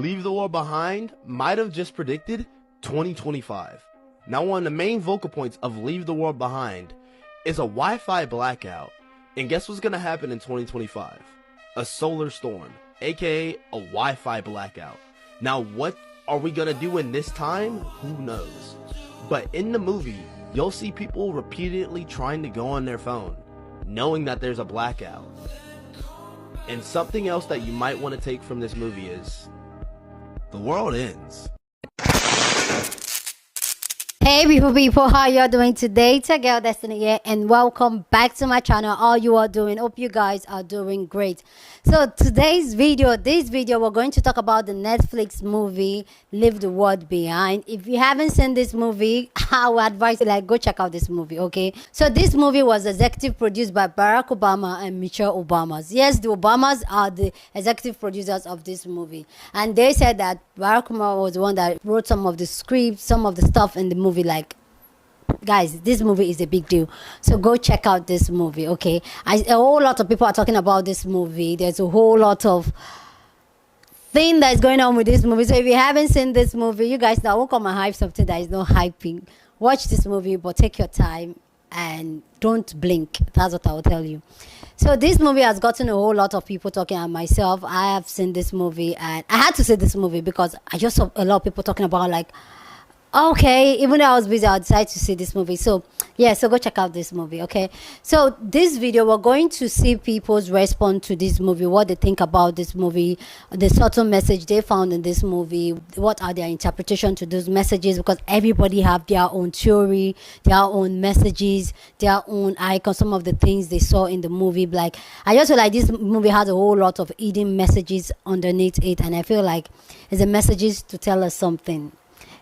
Leave the World Behind might have just predicted 2025. Now, one of the main vocal points of Leave the World Behind is a Wi-Fi blackout. And guess what's going to happen in 2025? A solar storm, aka a Wi-Fi blackout. Now, what are we going to do in this time? Who knows? But in the movie, you'll see people repeatedly trying to go on their phone, knowing that there's a blackout. And something else that you might want to take from this movie is the world ends. Hey beautiful people, how y'all doing today? It's your girl Destiny here, and welcome back to my channel. How you are doing? Hope you guys are doing great. So this video we're going to talk about the Netflix movie Leave the World Behind. If you haven't seen this movie, I would advise you go check out this movie. Okay, so this movie was executive produced by Barack Obama and Michelle Obama. Yes, the Obamas are the executive producers of this movie, and they said that Barack Obama was the one that wrote some of the scripts, some of the stuff in the movie. Like, guys, this movie is a big deal, so go check out this movie. Okay, a whole lot of people are talking about this movie. There's a whole lot of thing that's going on with this movie. So if you haven't seen this movie, you guys, I won't come and hype something that is not hyping. Watch this movie, but take your time and don't blink. That's what I will tell you. So this movie has gotten a whole lot of people talking, and myself, I have seen this movie, and I had to see this movie because I just saw a lot of people talking about, like, okay, even though I was busy, I decided to see this movie. So yeah, so go check out this movie. Okay, so this video, we're going to see people's response to this movie, what they think about this movie, the subtle message they found in this movie, what are their interpretation to those messages, because everybody have their own theory, their own messages, their own icons, some of the things they saw in the movie. Like, I just feel like this movie has a whole lot of hidden messages underneath it, and I feel like it's a messages to tell us something.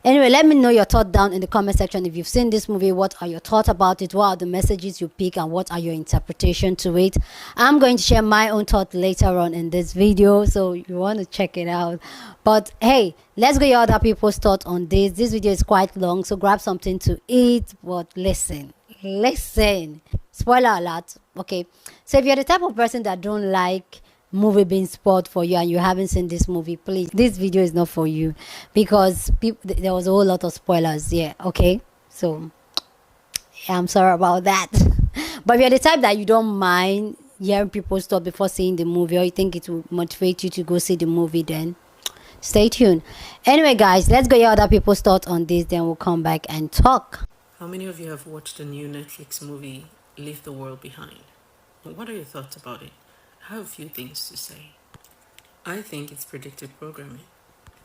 Anyway, let me know your thought down in the comment section. If you've seen this movie, what are your thoughts about it? What are the messages you pick, and what are your interpretation to it? I'm going to share my own thought later on in this video, so you want to check it out. But hey, let's get your other people's thoughts on this. This video is quite long, so grab something to eat. But listen, spoiler alert. Okay, so if you're the type of person that don't like movie being spoiled for you and you haven't seen this movie, please, this video is not for you, because there was a whole lot of spoilers. Yeah, okay, so yeah, I'm sorry about that. But if you're the type that you don't mind hearing people's thoughts before seeing the movie, or you think it will motivate you to go see the movie, then stay tuned. Anyway guys, let's go hear other people's thoughts on this, then we'll come back and talk. How many of you have watched the new Netflix movie Leave the World Behind? What are your thoughts about it? I have a few things to say. I think it's predictive programming.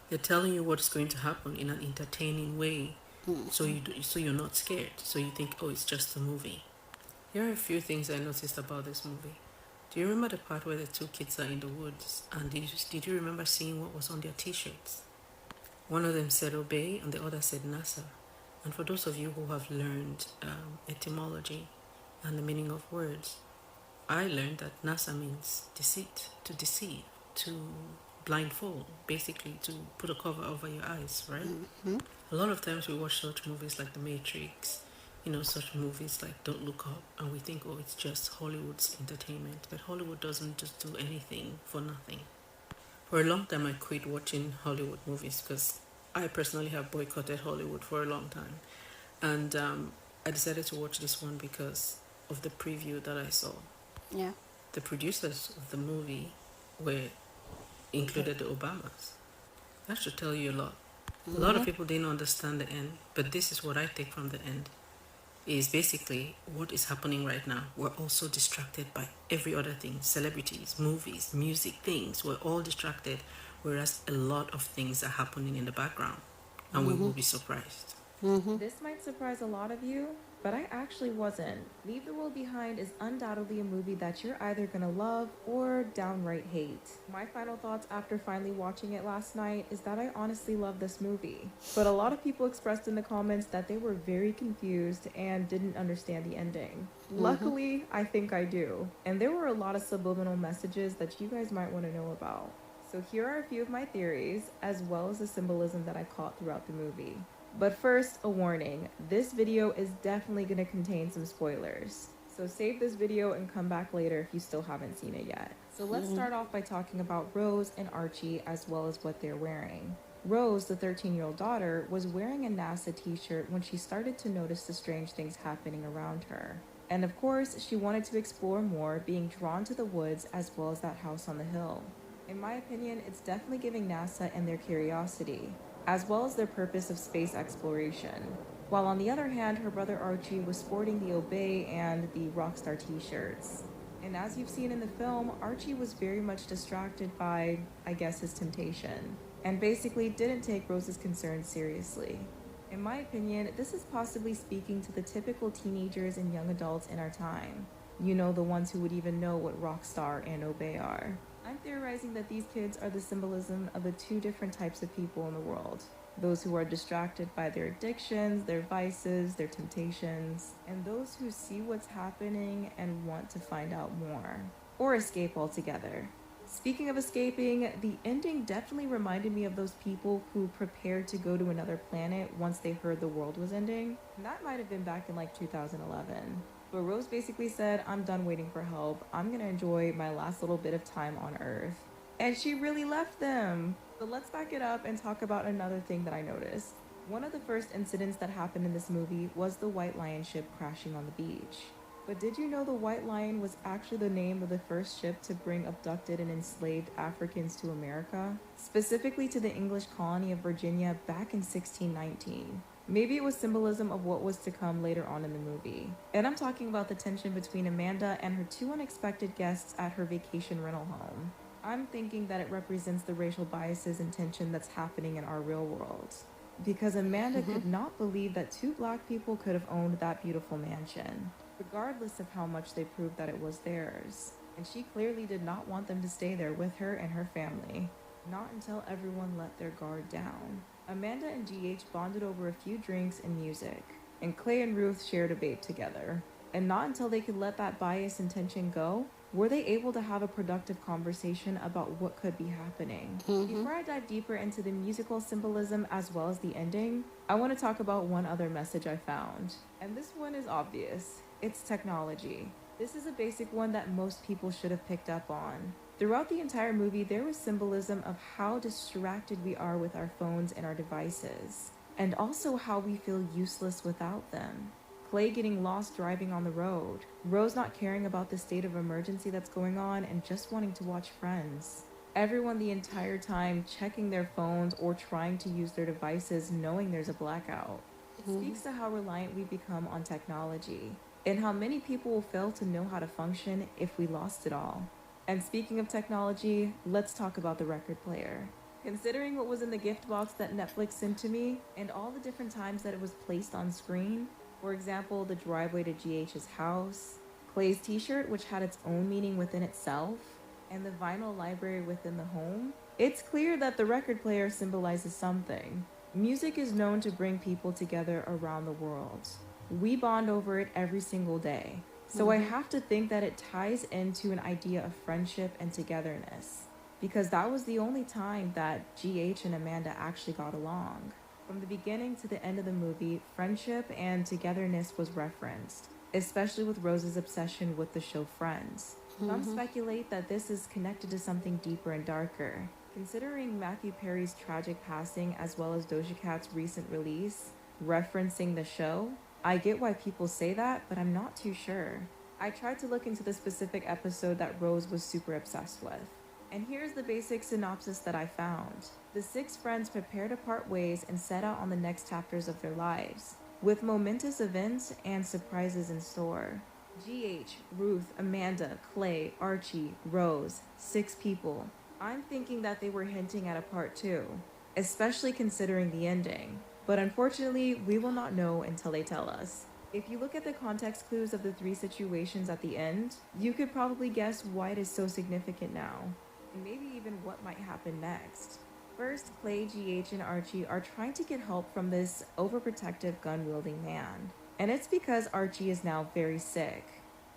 They're telling you what's going to happen in an entertaining way, so you're not scared. So you think, oh, it's just a movie. Here are a few things I noticed about this movie. Do you remember the part where the two kids are in the woods? And did you remember seeing what was on their t-shirts? One of them said obey, and the other said NASA. And for those of you who have learned etymology and the meaning of words, I learned that NASA means deceit, to deceive, to blindfold, basically to put a cover over your eyes, right? Mm-hmm. A lot of times we watch such movies like The Matrix, such movies like Don't Look Up, and we think, oh, it's just Hollywood's entertainment. But Hollywood doesn't just do anything for nothing. For a long time, I quit watching Hollywood movies because I personally have boycotted Hollywood for a long time. And I decided to watch this one because of the preview that I saw. Yeah, the producers of the movie included the Obamas. That should tell you a lot. A lot of people didn't understand the end, but this is what I take from the end. Is basically what is happening right now. We're also distracted by every other thing. Celebrities, movies, music, things. We're all distracted, whereas a lot of things are happening in the background, and we will be surprised. This might surprise a lot of you, but I actually wasn't. Leave the World Behind is undoubtedly a movie that you're either gonna love or downright hate. My final thoughts after finally watching it last night is that I honestly love this movie. But a lot of people expressed in the comments that they were very confused and didn't understand the ending. Luckily, I think I do. And there were a lot of subliminal messages that you guys might want to know about. So here are a few of my theories, as well as the symbolism that I caught throughout the movie. But first, a warning. This video is definitely going to contain some spoilers. So save this video and come back later if you still haven't seen it yet. So let's start off by talking about Rose and Archie as well as what they're wearing. Rose, the 13-year-old daughter, was wearing a NASA t-shirt when she started to notice the strange things happening around her. And of course, she wanted to explore more, being drawn to the woods as well as that house on the hill. In my opinion, it's definitely giving NASA and their curiosity, as well as their purpose of space exploration. While on the other hand, her brother Archie was sporting the Obey and the Rockstar t-shirts. And as you've seen in the film, Archie was very much distracted by, I guess, his temptation, and basically didn't take Rose's concerns seriously. In my opinion, this is possibly speaking to the typical teenagers and young adults in our time. You know, the ones who would even know what Rockstar and Obey are. I'm theorizing that these kids are the symbolism of the two different types of people in the world. Those who are distracted by their addictions, their vices, their temptations, and those who see what's happening and want to find out more, or escape altogether. Speaking of escaping, the ending definitely reminded me of those people who prepared to go to another planet once they heard the world was ending. And that might have been back in like 2011. But Rose basically said, I'm done waiting for help. I'm gonna enjoy my last little bit of time on Earth. And she really left them. But let's back it up and talk about another thing that I noticed. One of the first incidents that happened in this movie was the White Lion ship crashing on the beach. But did you know the White Lion was actually the name of the first ship to bring abducted and enslaved Africans to America? Specifically to the English colony of Virginia back in 1619. Maybe it was symbolism of what was to come later on in the movie. And I'm talking about the tension between Amanda and her two unexpected guests at her vacation rental home. I'm thinking that it represents the racial biases and tension that's happening in our real world. Because Amanda could not believe that two black people could have owned that beautiful mansion, regardless of how much they proved that it was theirs. And she clearly did not want them to stay there with her and her family. Not until everyone let their guard down. Amanda and GH bonded over a few drinks and music, and Clay and Ruth shared a babe together. And not until they could let that bias and tension go, were they able to have a productive conversation about what could be happening. Before I dive deeper into the musical symbolism as well as the ending, I want to talk about one other message I found. And this one is obvious. It's technology. This is a basic one that most people should have picked up on. Throughout the entire movie, there was symbolism of how distracted we are with our phones and our devices, and also how we feel useless without them. Clay getting lost driving on the road, Rose not caring about the state of emergency that's going on and just wanting to watch Friends. Everyone the entire time checking their phones or trying to use their devices knowing there's a blackout. It speaks to how reliant we become on technology, and how many people will fail to know how to function if we lost it all. And speaking of technology, let's talk about the record player. Considering what was in the gift box that Netflix sent to me, and all the different times that it was placed on screen, for example, the driveway to GH's house, Clay's t-shirt which had its own meaning within itself, and the vinyl library within the home, it's clear that the record player symbolizes something. Music is known to bring people together around the world. We bond over it every single day. So I have to think that it ties into an idea of friendship and togetherness, because that was the only time that GH and Amanda actually got along. From the beginning to the end of the movie, friendship and togetherness was referenced, especially with Rose's obsession with the show Friends. Some speculate that this is connected to something deeper and darker. Considering Matthew Perry's tragic passing as well as Doja Cat's recent release, referencing the show, I get why people say that, but I'm not too sure. I tried to look into the specific episode that Rose was super obsessed with. And here's the basic synopsis that I found. The six friends prepare to part ways and set out on the next chapters of their lives, with momentous events and surprises in store. GH, Ruth, Amanda, Clay, Archie, Rose, 6 people. I'm thinking that they were hinting at a part 2, especially considering the ending. But unfortunately, we will not know until they tell us. If you look at the context clues of the 3 situations at the end, you could probably guess why it is so significant now, and maybe even what might happen next. First, Clay, GH, and Archie are trying to get help from this overprotective gun-wielding man. And it's because Archie is now very sick.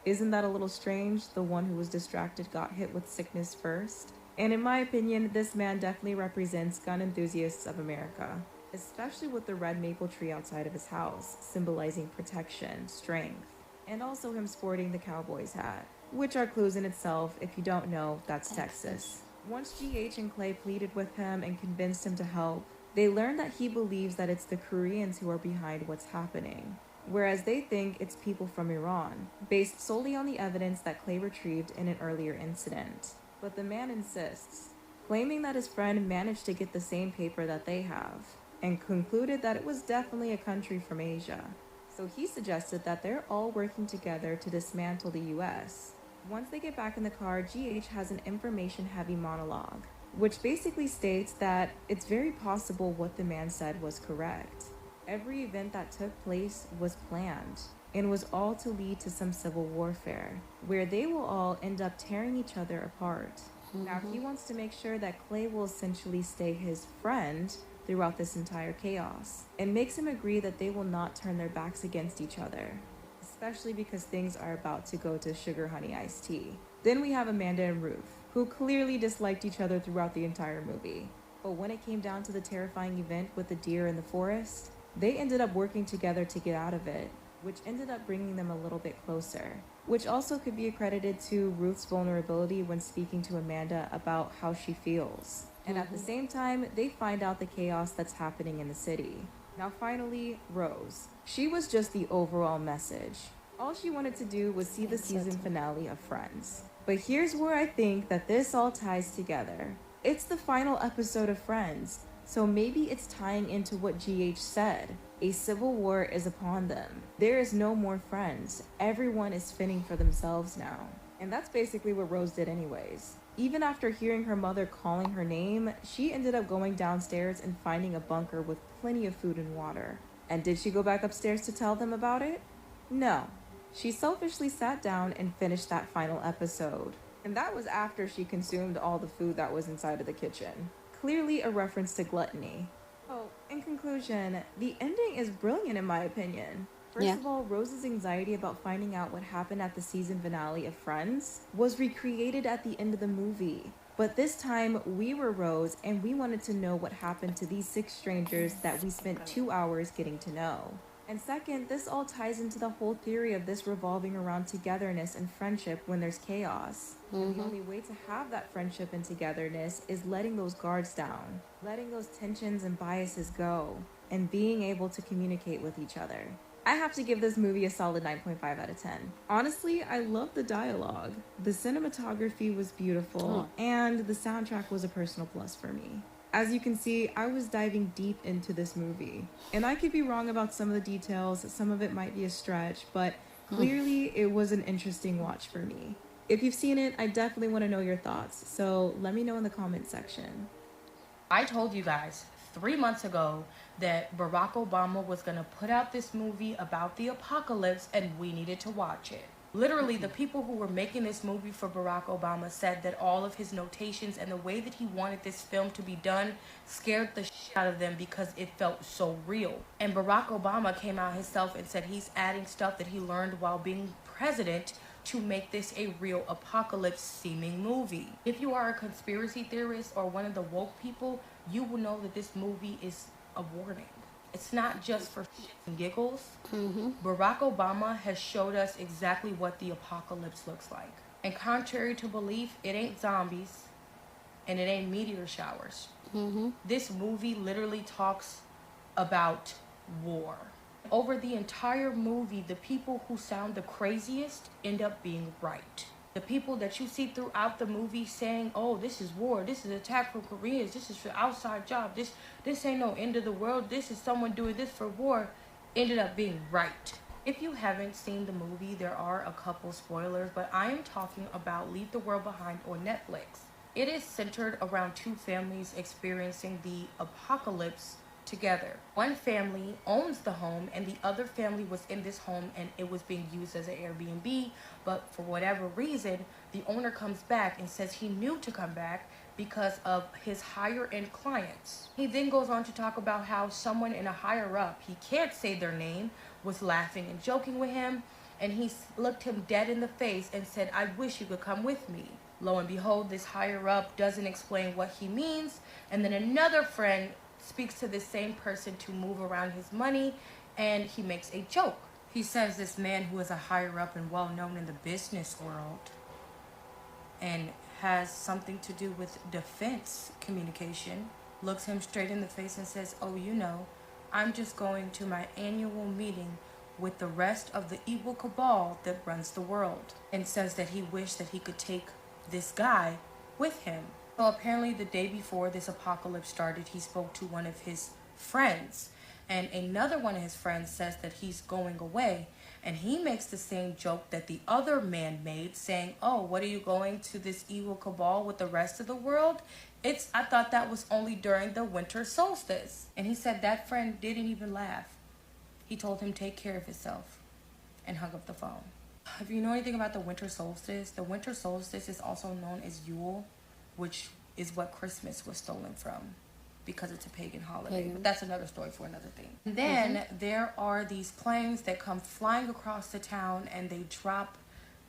Isn't that a little strange? The one who was distracted got hit with sickness first. And in my opinion, this man definitely represents gun enthusiasts of America, especially with the red maple tree outside of his house, symbolizing protection, strength, and also him sporting the cowboy's hat. which are clues in itself. If you don't know, that's Texas. Once GH and Clay pleaded with him and convinced him to help, they learned that he believes that it's the Koreans who are behind what's happening, whereas they think it's people from Iran, based solely on the evidence that Clay retrieved in an earlier incident. But the man insists, claiming that his friend managed to get the same paper that they have, and concluded that it was definitely a country from Asia. So he suggested that they're all working together to dismantle the US. Once they get back in the car, GH has an information-heavy monologue, which basically states that it's very possible what the man said was correct. Every event that took place was planned and was all to lead to some civil warfare, where they will all end up tearing each other apart. Now, he wants to make sure that Clay will essentially stay his friend throughout this entire chaos, and makes him agree that they will not turn their backs against each other, especially because things are about to go to sugar honey iced tea. Then we have Amanda and Ruth, who clearly disliked each other throughout the entire movie. But when it came down to the terrifying event with the deer in the forest, they ended up working together to get out of it, which ended up bringing them a little bit closer, which also could be accredited to Ruth's vulnerability when speaking to Amanda about how she feels. And at the same time, they find out the chaos that's happening in the city. Now finally, Rose. She was just the overall message. All she wanted to do was see the season finale of Friends. But here's where I think that this all ties together. It's the final episode of Friends, so maybe it's tying into what GH said. A civil war is upon them. There is no more friends. Everyone is fending for themselves now. And that's basically what Rose did anyways. Even after hearing her mother calling her name, she ended up going downstairs and finding a bunker with plenty of food and water. And did she go back upstairs to tell them about it? No. She selfishly sat down and finished that final episode. And that was after she consumed all the food that was inside of the kitchen. Clearly a reference to gluttony. Oh, in conclusion, the ending is brilliant in my opinion. First of all, Rose's anxiety about finding out what happened at the season finale of Friends was recreated at the end of the movie. But this time, we were Rose, and we wanted to know what happened to these 6 strangers that we spent 2 hours getting to know. And second, this all ties into the whole theory of this revolving around togetherness and friendship when there's chaos. And the only way to have that friendship and togetherness is letting those guards down, letting those tensions and biases go, and being able to communicate with each other. I have to give this movie a solid 9.5 out of 10. Honestly, I love the dialogue. The cinematography was beautiful, and the soundtrack was a personal plus for me. As you can see, I was diving deep into this movie. And I could be wrong about some of the details, some of it might be a stretch, but clearly it was an interesting watch for me. If you've seen it, I definitely want to know your thoughts, so let me know in the comment section. I told you guys 3 months ago that Barack Obama was going to put out this movie about the apocalypse and we needed to watch it. Literally, the people who were making this movie for Barack Obama said that all of his notations and the way that he wanted this film to be done scared the shit out of them because it felt so real. And Barack Obama came out himself and said he's adding stuff that he learned while being president to make this a real apocalypse seeming movie. If you are a conspiracy theorist or one of the woke people, you will know that this movie is a warning. It's not just for shits and giggles. Barack Obama has showed us exactly what the apocalypse looks like. And contrary to belief, it ain't zombies and it ain't meteor showers. This movie literally talks about war. Over the entire movie, the people who sound the craziest end up being right. The people that you see throughout the movie saying, oh, this is war, this is attack from Koreans, this is for outside job, this ain't no end of the world, this is someone doing this for war, ended up being right. If you haven't seen the movie, there are a couple spoilers, but I am talking about Leave the World Behind on Netflix. It is centered around 2 families experiencing the apocalypse together. One family owns the home and the other family was in this home and it was being used as an Airbnb, but for whatever reason, the owner comes back and says he knew to come back because of his higher end clients. He then goes on to talk about how someone in a higher up, he can't say their name, was laughing and joking with him, and he looked him dead in the face and said, I wish you could come with me. Lo and behold, this higher up doesn't explain what he means, and then another friend speaks to the same person to move around his money, and he makes a joke. He says this man who is a higher up and well known in the business world and has something to do with defense communication, looks him straight in the face and says, oh, you know, I'm just going to my annual meeting with the rest of the evil cabal that runs the world, and says that he wished that he could take this guy with him. So apparently the day before this apocalypse started, he spoke to one of his friends, and another one of his friends says that he's going away, and he makes the same joke that the other man made, saying, oh, what are you going to this evil cabal with the rest of the world? I thought that was only during the winter solstice. And he said that friend didn't even laugh. He told him take care of himself and hung up the phone. If you know anything about the winter solstice is also known as Yule, which is what Christmas was stolen from, because it's a pagan holiday. But that's another story for another thing. And then there are these planes that come flying across the town, and they drop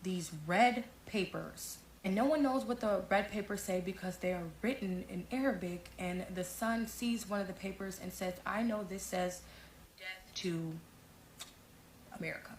these red papers. And no one knows what the red papers say because they are written in Arabic, and the son sees one of the papers and says, I know this says death to America.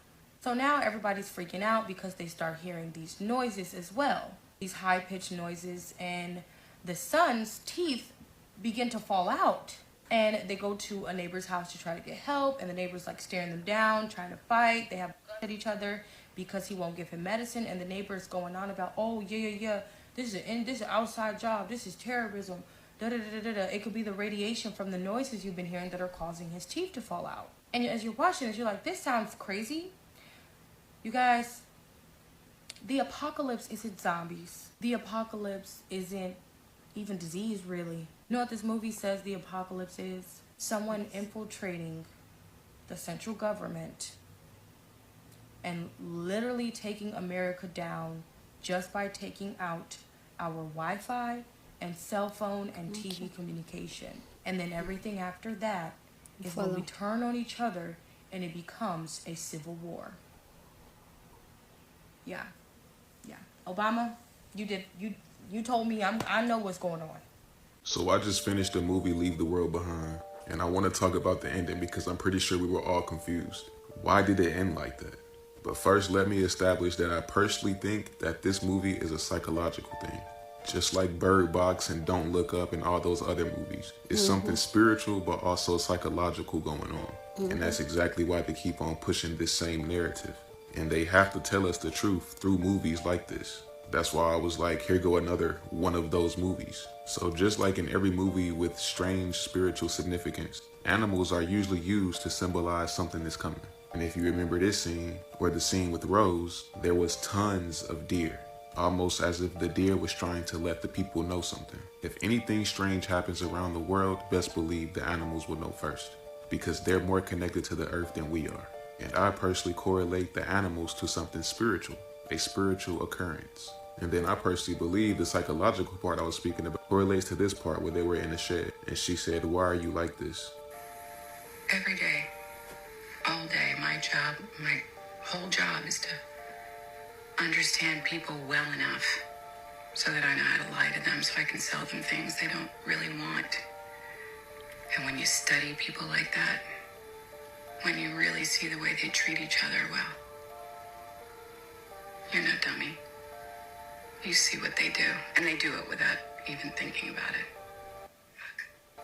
So now everybody's freaking out because they start hearing these noises as well. These high-pitched noises, and the son's teeth begin to fall out. And they go to a neighbor's house to try to get help, and the neighbor's like staring them down, trying to fight. They have guns at each other because he won't give him medicine, and the neighbor's going on about, oh, yeah, this is an outside job, this is terrorism, da-da-da-da-da. It could be the radiation from the noises you've been hearing that are causing his teeth to fall out. And as you're watching this, you're like, this sounds crazy. You guys, the apocalypse isn't zombies. The apocalypse isn't even disease, really. You know what this movie says the apocalypse is? Someone infiltrating the central government and literally taking America down just by taking out our Wi-Fi and cell phone and TV communication. And then everything after that is when we turn on each other and it becomes a civil war. Yeah. Obama, you told me I know what's going on. So I just finished the movie Leave the World Behind, and I want to talk about the ending because I'm pretty sure we were all confused. Why did it end like that? But first, let me establish that I personally think that this movie is a psychological thing. Just like Bird Box and Don't Look Up and all those other movies. It's something spiritual but also psychological going on. And that's exactly why they keep on pushing this same narrative. And they have to tell us the truth through movies like this. That's why I was like, here go another one of those movies. So just like in every movie with strange spiritual significance, animals are usually used to symbolize something that's coming. And if you remember this scene, or the scene with Rose, there was tons of deer. Almost as if the deer was trying to let the people know something. If anything strange happens around the world, best believe the animals will know first. Because they're more connected to the earth than we are. And I personally correlate the animals to something spiritual, a spiritual occurrence. And then I personally believe the psychological part I was speaking about correlates to this part where they were in the shed. And she said, why are you like this? Every day, all day, my whole job is to understand people well enough so that I know how to lie to them so I can sell them things they don't really want. And when you study people like that, when you really see the way they treat each other well, you're no dummy. You see what they do, and they do it without even thinking about it.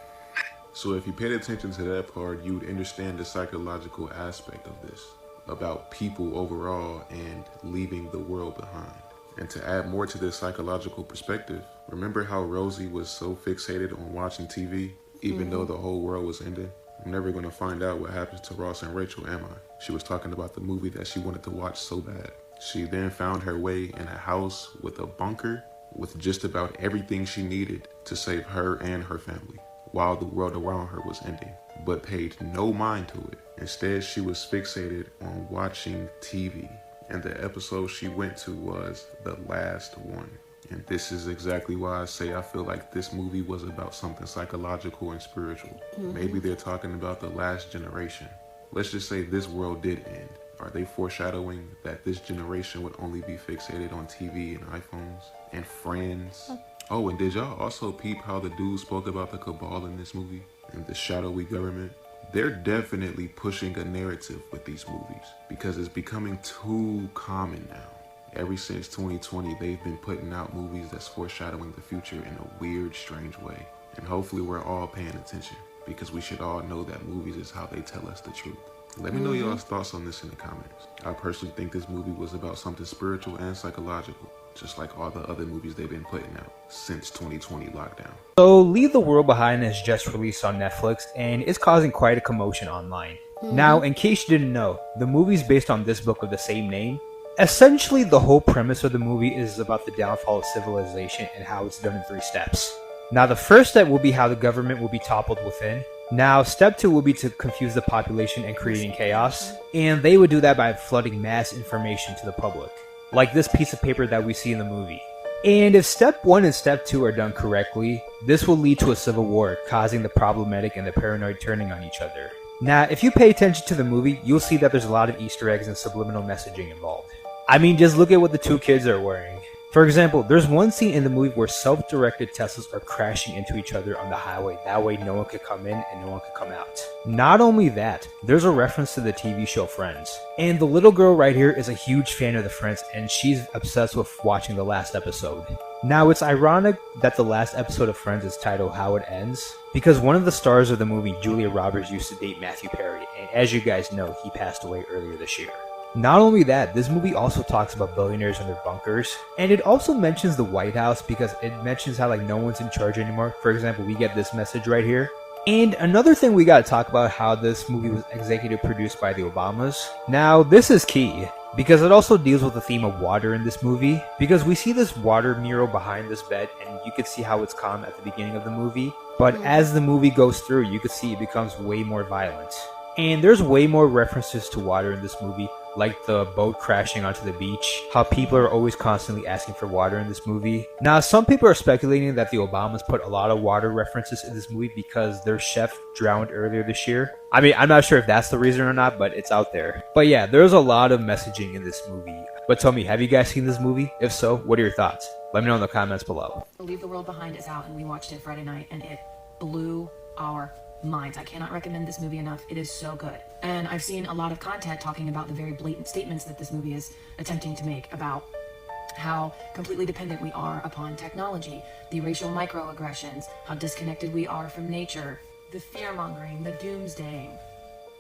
So if you paid attention to that part, you would understand the psychological aspect of this, about people overall and leaving the world behind. And to add more to this psychological perspective, remember how Rosie was so fixated on watching TV, even though the whole world was ending? I'm never going to find out what happens to Ross and Rachel, am I? She was talking about the movie that she wanted to watch so bad. She then found her way in a house with a bunker with just about everything she needed to save her and her family while the world around her was ending, but paid no mind to it. Instead, she was fixated on watching TV, and the episode she went to was the last one. And this is exactly why I say I feel like this movie was about something psychological and spiritual. Maybe they're talking about the last generation. Let's just say this world did end. Are they foreshadowing that this generation would only be fixated on TV and iPhones and friends? Oh, and did y'all also peep how the dude spoke about the cabal in this movie and the shadowy government? They're definitely pushing a narrative with these movies because it's becoming too common now. Ever since 2020, they've been putting out movies that's foreshadowing the future in a weird, strange way. And hopefully we're all paying attention, because we should all know that movies is how they tell us the truth. Let me know y'all's thoughts on this in the comments. I personally think this movie was about something spiritual and psychological, just like all the other movies they've been putting out since 2020 lockdown. So Leave the World Behind is just released on Netflix and is causing quite a commotion online. Now, in case you didn't know, the movie is based on this book of the same name. Essentially, the whole premise of the movie is about the downfall of civilization and how it's done in 3 steps. Now, the first step will be how the government will be toppled within. Now, step 2 will be to confuse the population and creating chaos, and they would do that by flooding mass information to the public, like this piece of paper that we see in the movie. And if step 1 and step 2 are done correctly, this will lead to a civil war, causing the problematic and the paranoid turning on each other. Now, if you pay attention to the movie, you'll see that there's a lot of Easter eggs and subliminal messaging involved. I mean, just look at what the 2 kids are wearing. For example, there's one scene in the movie where self-directed Teslas are crashing into each other on the highway. That way no one could come in and no one could come out. Not only that, there's a reference to the TV show Friends. And the little girl right here is a huge fan of the Friends, and she's obsessed with watching the last episode. Now, it's ironic that the last episode of Friends is titled How It Ends, because one of the stars of the movie, Julia Roberts, used to date Matthew Perry, and as you guys know, he passed away earlier this year. Not only that, this movie also talks about billionaires and their bunkers, and it also mentions the White House because it mentions how like no one's in charge anymore. For example, we get this message right here. And another thing we gotta talk about how this movie was executive produced by the Obamas. Now, this is key because it also deals with the theme of water in this movie, because we see this water mural behind this bed and you can see how it's calm at the beginning of the movie, but as the movie goes through, you can see it becomes way more violent. And there's way more references to water in this movie, like the boat crashing onto the beach, how people are always constantly asking for water in this movie. Now, some people are speculating that the Obamas put a lot of water references in this movie because their chef drowned earlier this year. I mean, I'm not sure if that's the reason or not, but it's out there. But yeah, there's a lot of messaging in this movie. But tell me, have you guys seen this movie? If so, what are your thoughts? Let me know in the comments below. Leave the World Behind is out, and we watched it Friday night, and it blew our minds. I cannot recommend this movie enough. It is so good. And I've seen a lot of content talking about the very blatant statements that this movie is attempting to make about how completely dependent we are upon technology, the racial microaggressions, how disconnected we are from nature, the fear-mongering, the doomsdaying,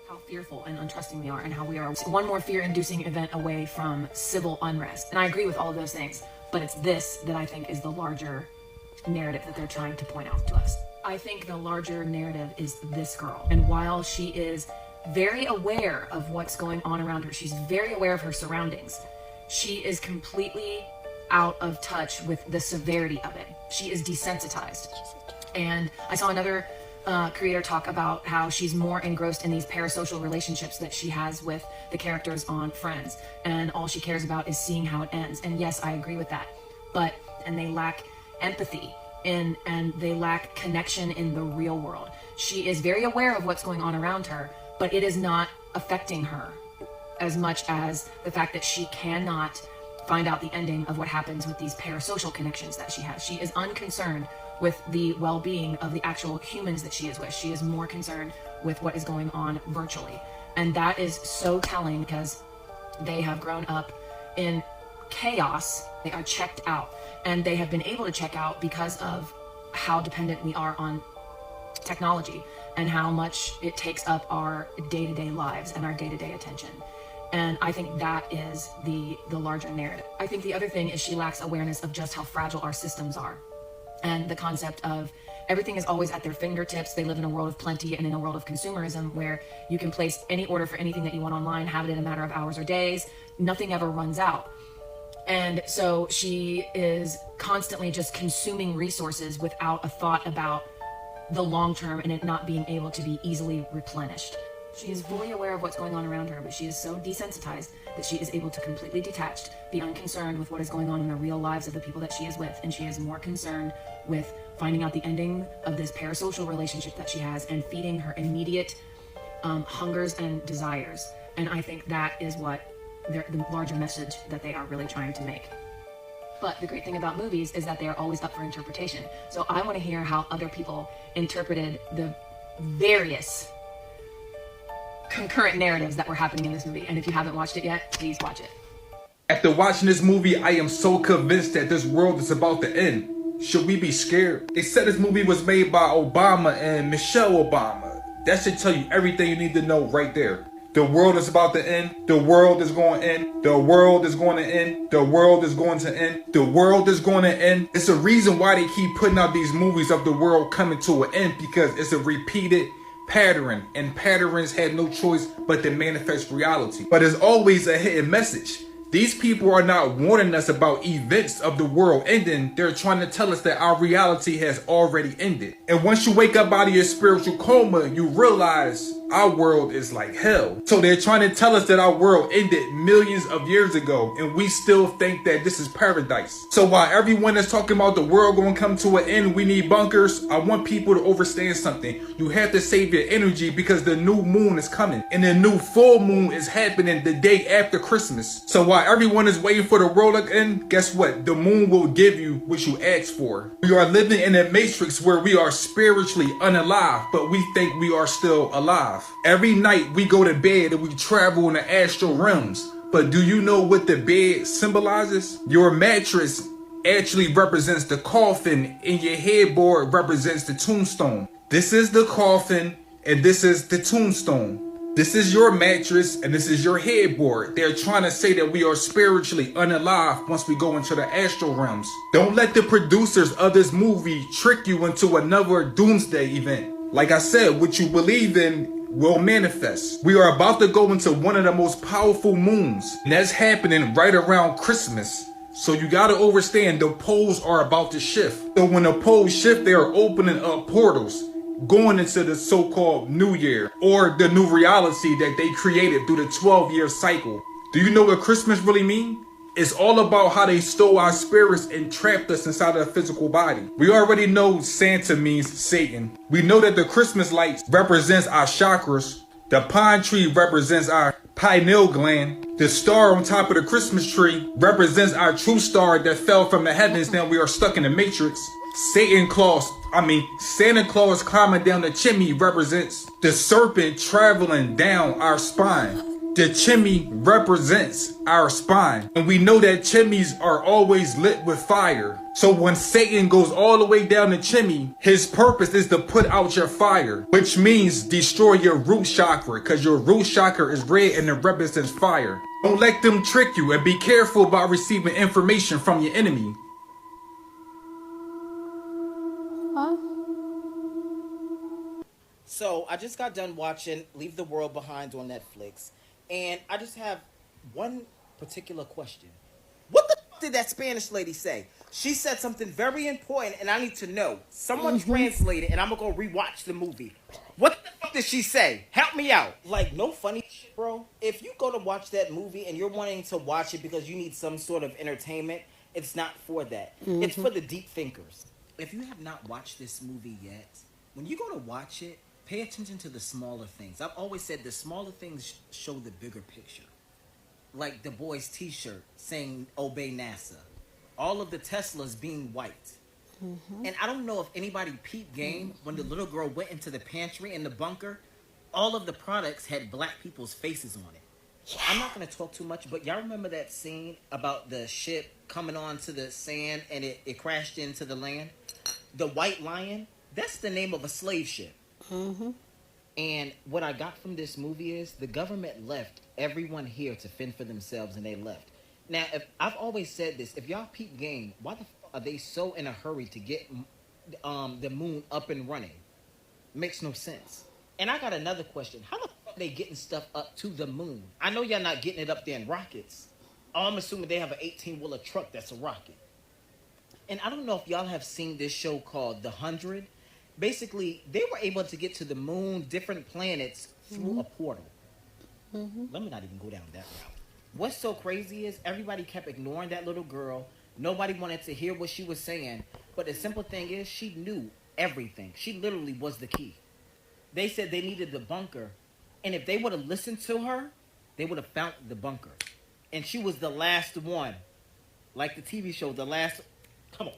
how fearful and untrusting we are, and how we are one more fear-inducing event away from civil unrest. And I agree with all of those things, but it's this that I think is the larger narrative that they're trying to point out to us. I think the larger narrative is this girl. And while she is very aware of what's going on around her, she's very aware of her surroundings, she is completely out of touch with the severity of it. She is desensitized. And I saw another creator talk about how she's more engrossed in these parasocial relationships that she has with the characters on Friends. And all she cares about is seeing how it ends. And yes, I agree with that. And they lack empathy. And they lack connection in the real world. She is very aware of what's going on around her, but it is not affecting her as much as the fact that she cannot find out the ending of what happens with these parasocial connections that she has. She is unconcerned with the well-being of the actual humans that she is with. She is more concerned with what is going on virtually. And that is so telling because they have grown up in chaos. They are checked out. And they have been able to check out because of how dependent we are on technology and how much it takes up our day-to-day lives and our day-to-day attention. And I think that is the larger narrative. I think the other thing is she lacks awareness of just how fragile our systems are. And the concept of everything is always at their fingertips. They live in a world of plenty and in a world of consumerism where you can place any order for anything that you want online, have it in a matter of hours or days. Nothing ever runs out. And so she is constantly just consuming resources without a thought about the long term and it not being able to be easily replenished. She is fully aware of what's going on around her, but she is so desensitized that she is able to completely detach, be unconcerned with what is going on in the real lives of the people that she is with. And she is more concerned with finding out the ending of this parasocial relationship that she has and feeding her immediate hungers and desires. And I think that is what the larger message that they are really trying to make. But the great thing about movies is that they are always up for interpretation. So I want to hear how other people interpreted the various concurrent narratives that were happening in this movie. And if you haven't watched it yet, please watch it. After watching this movie, I am so convinced that this world is about to end. Should we be scared? They said this movie was made by Obama and Michelle Obama. That should tell you everything you need to know right there. The world is about to end. The world is going to end. The world is going to end. The world is going to end. The world is going to end. It's a reason why they keep putting out these movies of the world coming to an end, because it's a repeated pattern, and patterns had no choice but to manifest reality. But there's always a hidden message. These people are not warning us about events of the world ending. They're trying to tell us that our reality has already ended. And once you wake up out of your spiritual coma, you realize our world is like hell. So they're trying to tell us that our world ended millions of years ago, and we still think that this is paradise. So while everyone is talking about the world going to come to an end, we need bunkers, I want people to understand something. You have to save your energy, because the new moon is coming, and the new full moon is happening the day after Christmas. So while everyone is waiting for the world to end, guess what? The moon will give you what you asked for. We are living in a matrix where we are spiritually unalive, but we think we are still alive. Every night we go to bed and we travel in the astral realms. But do you know what the bed symbolizes? Your mattress actually represents the coffin, and your headboard represents the tombstone. This is the coffin, and this is the tombstone. This is your mattress, and this is your headboard. They're trying to say that we are spiritually unalive once we go into the astral realms. Don't let the producers of this movie trick you into another doomsday event. Like I said, what you believe in will manifest. We are about to go into one of the most powerful moons, and that's happening right around Christmas. So you gotta understand, the poles are about to shift. So when the poles shift, they are opening up portals, going into the so-called new year, or the new reality that they created through the 12-year cycle. Do you know what Christmas really means? It's all about how they stole our spirits and trapped us inside of a physical body. We already know Santa means Satan. We know that the Christmas lights represents our chakras. The pine tree represents our pineal gland. The star on top of the Christmas tree represents our true star that fell from the heavens. Now we are stuck in the matrix. Santa Claus climbing down the chimney represents the serpent traveling down our spine. The chimney represents our spine. And we know that chimneys are always lit with fire. So when Satan goes all the way down the chimney, his purpose is to put out your fire, which means destroy your root chakra, because your root chakra is red and it represents fire. Don't let them trick you, and be careful about receiving information from your enemy. So I just got done watching Leave the World Behind on Netflix, and I just have one particular question. What the f- did that Spanish lady say? She said something very important, and I need to know. Someone translate it, and I'm gonna go rewatch the movie. What the fuck did she say? Help me out. Like, no funny shit, bro. If you go to watch that movie and you're wanting to watch it because you need some sort of entertainment, it's not for that. It's for the deep thinkers. If you have not watched this movie yet, when you go to watch it, pay attention to the smaller things. I've always said the smaller things show the bigger picture. Like the boy's t-shirt saying obey NASA. All of the Teslas being white. And I don't know if anybody peeped game when the little girl went into the pantry in the bunker. All of the products had black people's faces on it. Yeah. I'm not going to talk too much, but y'all remember that scene about the ship coming onto the sand and it crashed into the land? The White Lion, that's the name of a slave ship. And what I got from this movie is the government left everyone here to fend for themselves, and they left. Now, if I've always said this, if y'all peep game, why the fuck are they so in a hurry to get the moon up and running? Makes no sense. And I got another question. How the fuck are they getting stuff up to the moon? I know y'all not getting it up there in rockets. Oh, I'm assuming they have an 18-wheeler truck that's a rocket. And I don't know if y'all have seen this show called The 100. Basically, they were able to get to the moon, different planets, through a portal. Let me not even go down that route. What's so crazy is everybody kept ignoring that little girl. Nobody wanted to hear what she was saying. But the simple thing is, she knew everything. She literally was the key. They said they needed the bunker. And if they would have listened to her, they would have found the bunker. And she was the last one. Like the TV show, the last... Come on.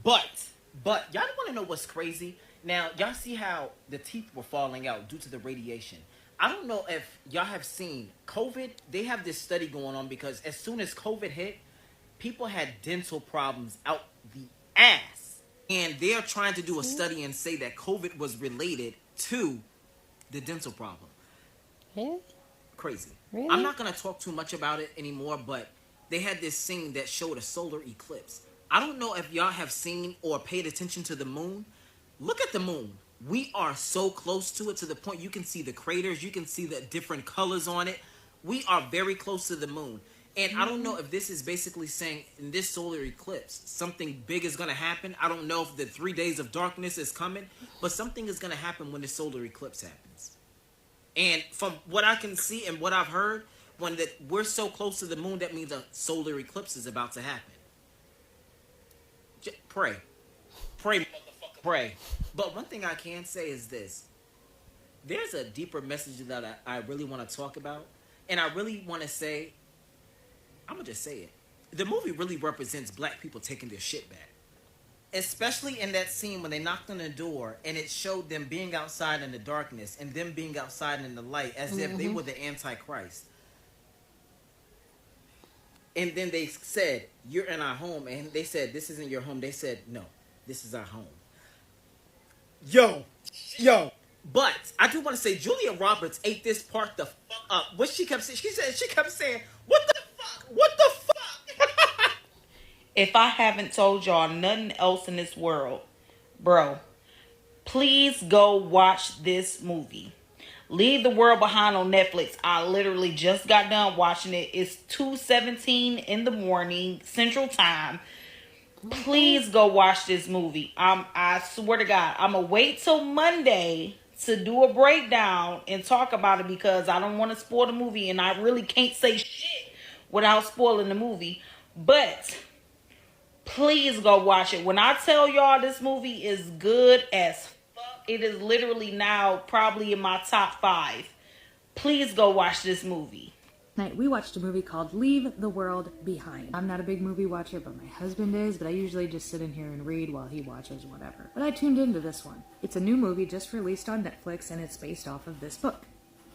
But y'all want to know what's crazy? Now, y'all see how the teeth were falling out due to the radiation. I don't know if y'all have seen COVID. They have this study going on because as soon as COVID hit, people had dental problems out the ass. And they're trying to do a study and say that COVID was related to the dental problem. Really? Crazy. Really? I'm not going to talk too much about it anymore, but they had this scene that showed a solar eclipse. I don't know if y'all have seen or paid attention to the moon. Look at the moon. We are so close to it to the point you can see the craters, you can see the different colors on it. We are very close to the moon. And I don't know if this is basically saying in this solar eclipse, something big is going to happen. I don't know if the 3 days of darkness is coming, but something is going to happen when the solar eclipse happens. And from what I can see and what I've heard, when we're so close to the moon, that means a solar eclipse is about to happen. Pray. Pray, motherfucker, pray. But one thing I can say is this. There's a deeper message that I really want to talk about. And I really want to say, I'm going to just say it. The movie really represents black people taking their shit back. Especially in that scene when they knocked on the door and it showed them being outside in the darkness and them being outside in the light as if they were the Antichrist. And then they said, you're in our home. And they said, this isn't your home. They said, no, this is our home. Yo. But I do want to say Julia Roberts ate this part the fuck up. What she kept saying, she kept saying, what the fuck? What the fuck? If I haven't told y'all nothing else in this world, bro, please go watch this movie. Leave the World Behind on Netflix. I literally just got done watching it. It's 2:17 in the morning, Central Time. Please go watch this movie. I swear to God, I'm going to wait till Monday to do a breakdown and talk about it because I don't want to spoil the movie and I really can't say shit without spoiling the movie. But please go watch it. When I tell y'all this movie is good as fuck, it is literally now probably in my top 5. Please go watch this movie. Night, we watched a movie called Leave the World Behind. I'm not a big movie watcher, but my husband is, but I usually just sit in here and read while he watches whatever. But I tuned into this one. It's a new movie just released on Netflix, and it's based off of this book.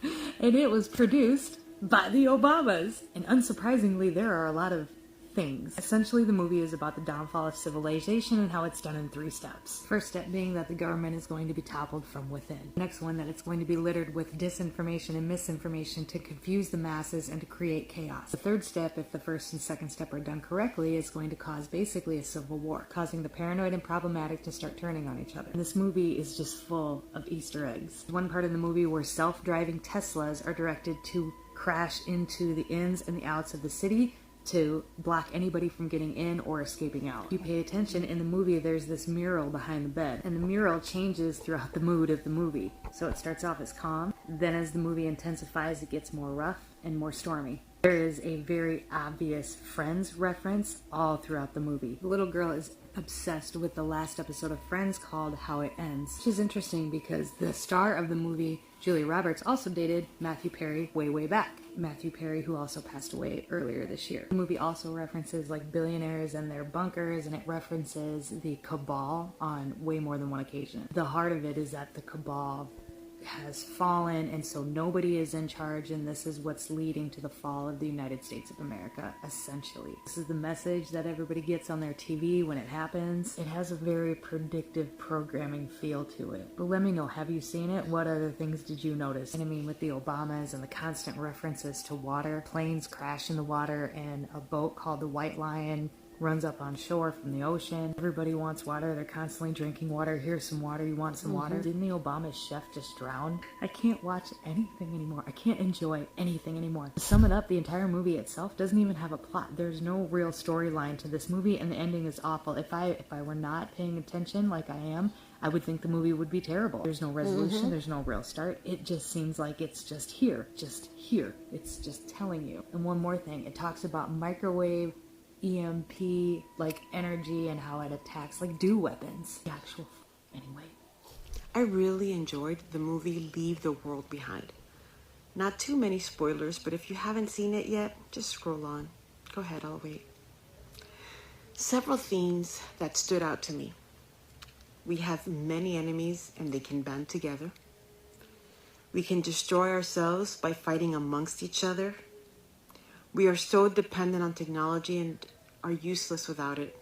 And it was produced by the Obamas. And unsurprisingly, there are a lot of things. Essentially, the movie is about the downfall of civilization and how it's done in 3 steps. First step being that the government is going to be toppled from within. Next one, that it's going to be littered with disinformation and misinformation to confuse the masses and to create chaos. The third step, if the first and second step are done correctly, is going to cause basically a civil war, causing the paranoid and problematic to start turning on each other. And this movie is just full of Easter eggs. One part of the movie where self-driving Teslas are directed to crash into the ins and the outs of the city to block anybody from getting in or escaping out. If you pay attention, in the movie there's this mural behind the bed, and the mural changes throughout the mood of the movie. So it starts off as calm, then as the movie intensifies it gets more rough and more stormy. There is a very obvious Friends reference all throughout the movie. The little girl is obsessed with the last episode of Friends called How It Ends, which is interesting because the star of the movie, Julia Roberts, also dated Matthew Perry way back. Matthew Perry, who also passed away earlier this year. The movie also references like billionaires and their bunkers, and it references the cabal on way more than one occasion. The heart of it is that the cabal has fallen, and so nobody is in charge, and this is what's leading to the fall of the United States of America, essentially. This is the message that everybody gets on their TV when it happens. It has a very predictive programming feel to it. But let me know, have you seen it? What other things did you notice? And I mean, with the Obamas and the constant references to water, planes crash in the water, and a boat called the White Lion runs up on shore from the ocean. Everybody wants water. They're constantly drinking water. Here's some water. You want some water? Didn't the Obama chef just drown? I can't watch anything anymore. I can't enjoy anything anymore. To sum it up, the entire movie itself doesn't even have a plot. There's no real storyline to this movie, and the ending is awful. If I were not paying attention like I am, I would think the movie would be terrible. There's no resolution. There's no real start. It just seems like it's just here. Just here. It's just telling you. And one more thing. It talks about microwave EMP like energy and how it attacks like dew weapons. The actual anyway. I really enjoyed the movie Leave the World Behind. Not too many spoilers, but if you haven't seen it yet, just scroll on. Go ahead, I'll wait. Several themes that stood out to me. We have many enemies and they can band together. We can destroy ourselves by fighting amongst each other. We are so dependent on technology and are useless without it.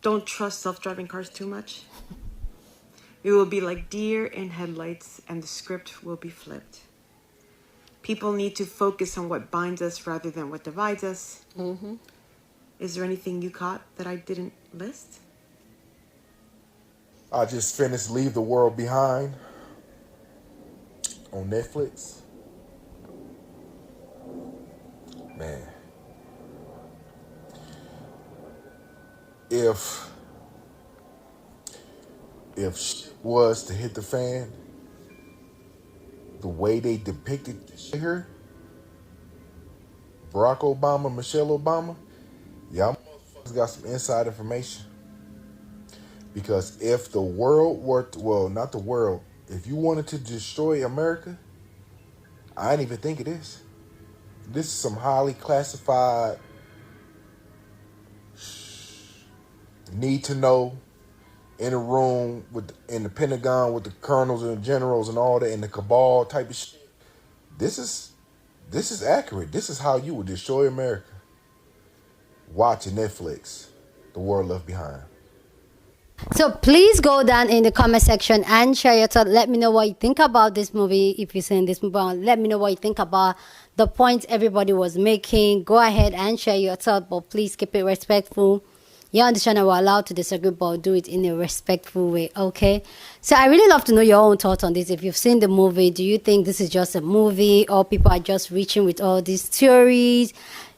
Don't trust self-driving cars too much. We will be like deer in headlights and the script will be flipped. People need to focus on what binds us rather than what divides us. Mm-hmm. Is there anything you caught that I didn't list? I just finished Leave the World Behind on Netflix. Man. If shit was to hit the fan, the way they depicted her, Barack Obama, Michelle Obama, y'all motherfuckers got some inside information. Because if the world were to, well, not the world, if you wanted to destroy America, I didn't even think of this. This is some highly classified, need to know, in a room in the Pentagon with the colonels and generals and all that, in the cabal type of shit. This is accurate. This is how you would destroy America. Watching Netflix, The World Left Behind. So please go down in the comment section and share your thoughts. Let me know what you think about this movie. If you've seen this movie, let me know what you think about the points everybody was making. Go ahead and share your thoughts, but please keep it respectful. You're on the channel, we're allowed to disagree, but do it in a respectful way, okay? So I really love to know your own thoughts on this. If you've seen the movie, do you think this is just a movie or people are just reaching with all these theories?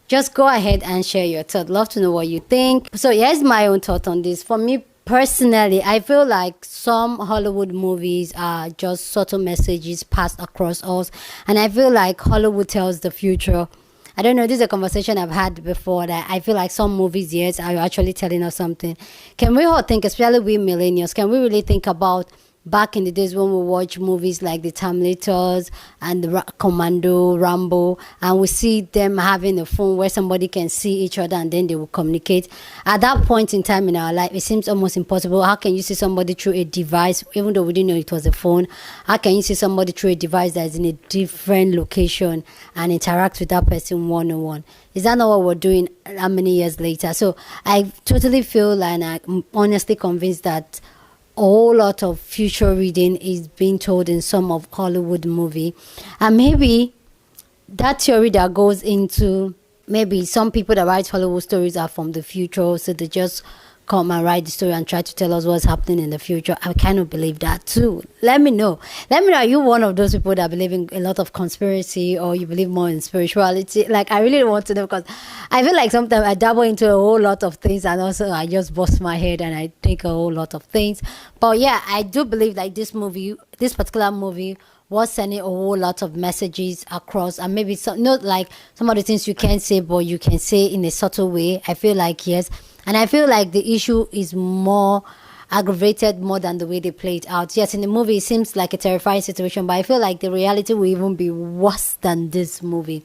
Just go ahead and share your thoughts. Love to know what you think. So here's my own thought on this. For me personally, I feel like some Hollywood movies are just subtle messages passed across us. And I feel like Hollywood tells the future. I don't know, this is a conversation I've had before, that I feel like some movies, yes, are actually telling us something. Can we all think, especially we millennials, can we really think about back in the days when we watch movies like The Terminators and the Commando, Rambo, and we see them having a phone where somebody can see each other and then they will communicate. At that point in time in our life, it seems almost impossible. How can you see somebody through a device, even though we didn't know it was a phone? How can you see somebody through a device that is in a different location and interact with that person one-on-one? Is that not what we're doing how many years later? So I totally feel like, and I'm honestly convinced that a whole lot of future reading is being told in some of Hollywood movie. And maybe that theory that goes into, maybe some people that write Hollywood stories are from the future, so they just come and write the story and try to tell us what's happening in the future. I kind of believe that too. Let me know. Are you one of those people that believe in a lot of conspiracy, or you believe more in spirituality? Like, I really want to know, because I feel like sometimes I dabble into a whole lot of things, and also I just bust my head and I think a whole lot of things. But yeah, I do believe like this particular movie was sending a whole lot of messages across, and maybe not like some of the things you can't say, but you can say in a subtle way. I feel like, yes. And I feel like the issue is more aggravated more than the way they play it out. Yes, in the movie, it seems like a terrifying situation, but I feel like the reality will even be worse than this movie.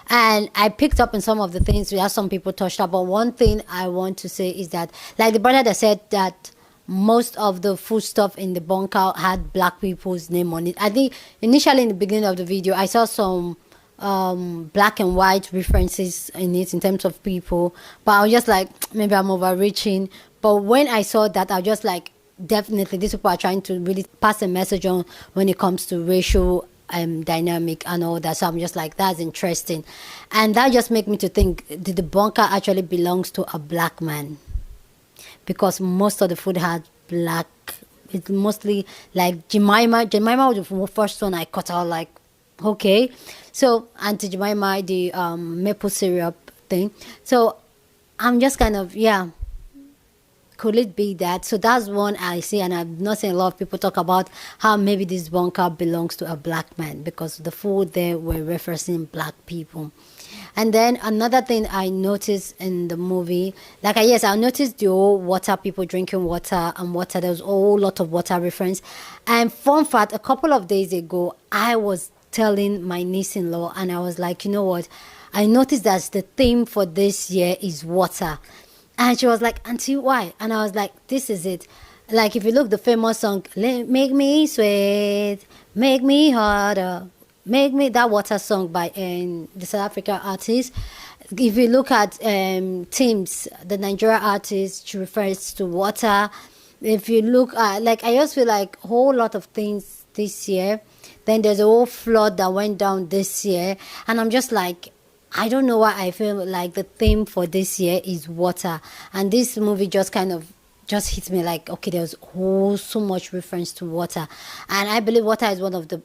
And I picked up on some of the things that some people touched up. But one thing I want to say is that, like the brother that said that most of the food stuff in the bunker had black people's name on it. I think initially in the beginning of the video, I saw some black and white references in it in terms of people, but I was just like, maybe I'm overreaching. But when I saw that, I was just like, definitely these people are trying to really pass a message on when it comes to racial dynamic and all that. So I'm just like, that's interesting. And that just made me to think, did the bunker actually belongs to a black man? Because most of the food had black, it's mostly like Jemima was the first one I cut out, like, okay. So Auntie Jemima, the maple syrup thing. So I'm just kind of, yeah, could it be that? So that's one I see, and I'm not saying a lot of people talk about how maybe this bunker belongs to a black man, because the food there were referencing black people. And then another thing I noticed in the movie, like, yes, I noticed the whole water, people drinking water and water. There was a whole lot of water reference. And fun fact, a couple of days ago, I was telling my niece-in-law, and I was like, you know what, I noticed that the theme for this year is water. And she was like, Auntie, why? And I was like, this is it. Like if you look the famous song, Make Me Sweat, Make Me Harder, Make Me, that water song by the South African artist. If you look at Teams, the Nigeria artist, she refers to water. If you look at, like, I just feel like a whole lot of things this year. Then there's a whole flood that went down this year. And I'm just like, I don't know why I feel like the theme for this year is water. And this movie just kind of just hits me like, okay, there's so much reference to water. And I believe water is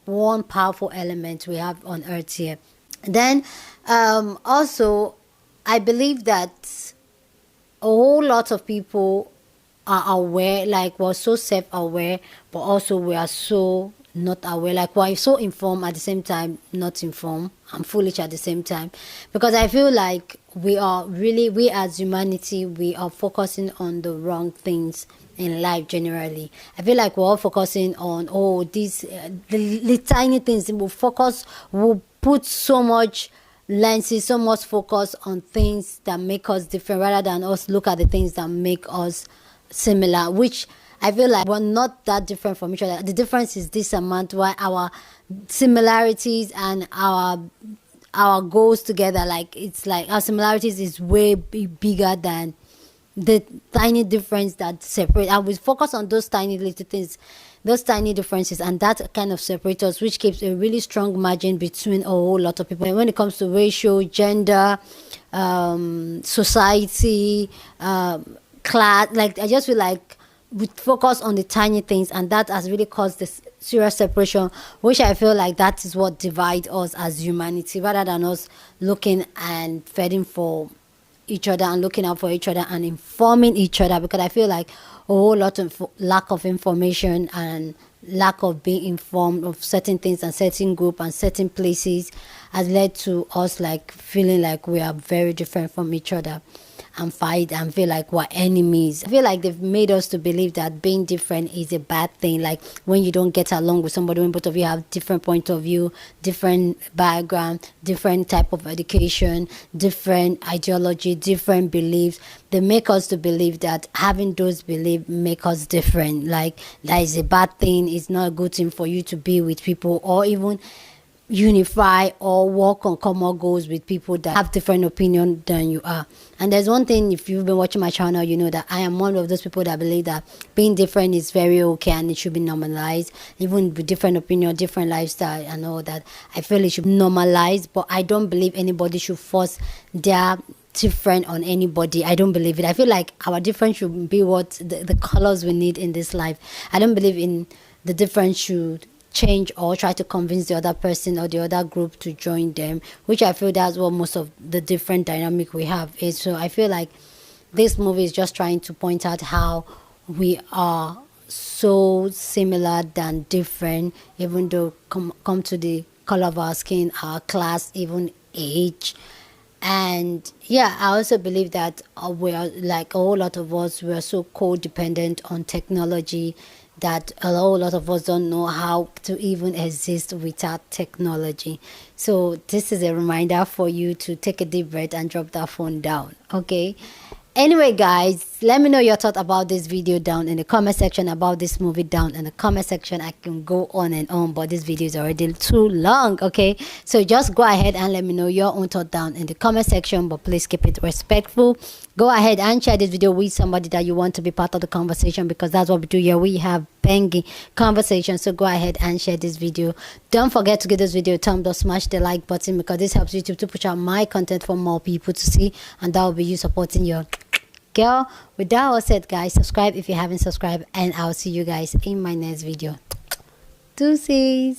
one powerful element we have on earth here. Then also, I believe that a whole lot of people are aware, like we're so self-aware, but also we are so not aware, like we're so informed at the same time, not informed and foolish at the same time. Because I feel like we as humanity, we are focusing on the wrong things in life generally. I feel like we're all focusing on these the tiny things. We'll put so much lenses, so much focus on things that make us different rather than us look at the things that make us similar, which I feel like we're not that different from each other. The difference is this amount, why our similarities and our goals together, like it's like our similarities is way bigger than the tiny difference that separate. And we focus on those tiny little things, those tiny differences, and that kind of separates us, which keeps a really strong margin between a whole lot of people. And when it comes to racial, gender, society, class, like I just feel like we focus on the tiny things, and that has really caused this serious separation, which I feel like that is what divides us as humanity, rather than us looking and fending for each other and looking out for each other and informing each other. Because I feel like a whole lot of lack of information and lack of being informed of certain things and certain group and certain places has led to us like feeling like we are very different from each other and fight and feel like we're enemies. I feel like they've made us to believe that being different is a bad thing. Like when you don't get along with somebody, when both of you have different point of view, different background, different type of education, different ideology, different beliefs, they make us to believe that having those beliefs make us different. Like that is a bad thing. It's not a good thing for you to be with people or even unify or work on common goals with people that have different opinion than you are. And there's one thing, if you've been watching my channel, you know that I am one of those people that believe that being different is very okay and it should be normalized. Even with different opinion, different lifestyle and all that, I feel it should be normalized. But I don't believe anybody should force their different on anybody. I don't believe it. I feel like our difference should be what the colors we need in this life. I don't believe in the difference should change or try to convince the other person or the other group to join them, which I feel that's what most of the different dynamic we have is. So I feel like this movie is just trying to point out how we are so similar than different, even though come to the color of our skin, our class, even age. And yeah, I also believe that we are like a whole lot of us, we are so codependent on technology that a whole lot of us don't know how to even exist without technology. So this is a reminder for you to take a deep breath and drop that phone down, okay? Anyway, guys, let me know your thought about this video down in the comment section, about this movie down in the comment section. I can go on and on, but this video is already too long, okay? So just go ahead and let me know your own thought down in the comment section, but please keep it respectful. Go ahead and share this video with somebody that you want to be part of the conversation, because that's what we do here. We have banging conversation. So go ahead and share this video. Don't forget to give this video a thumbs up, smash the like button, because this helps YouTube to push out my content for more people to see, and that will be you supporting your girl. With that all said, guys, subscribe if you haven't subscribed, and I'll see you guys in my next video. Deuces.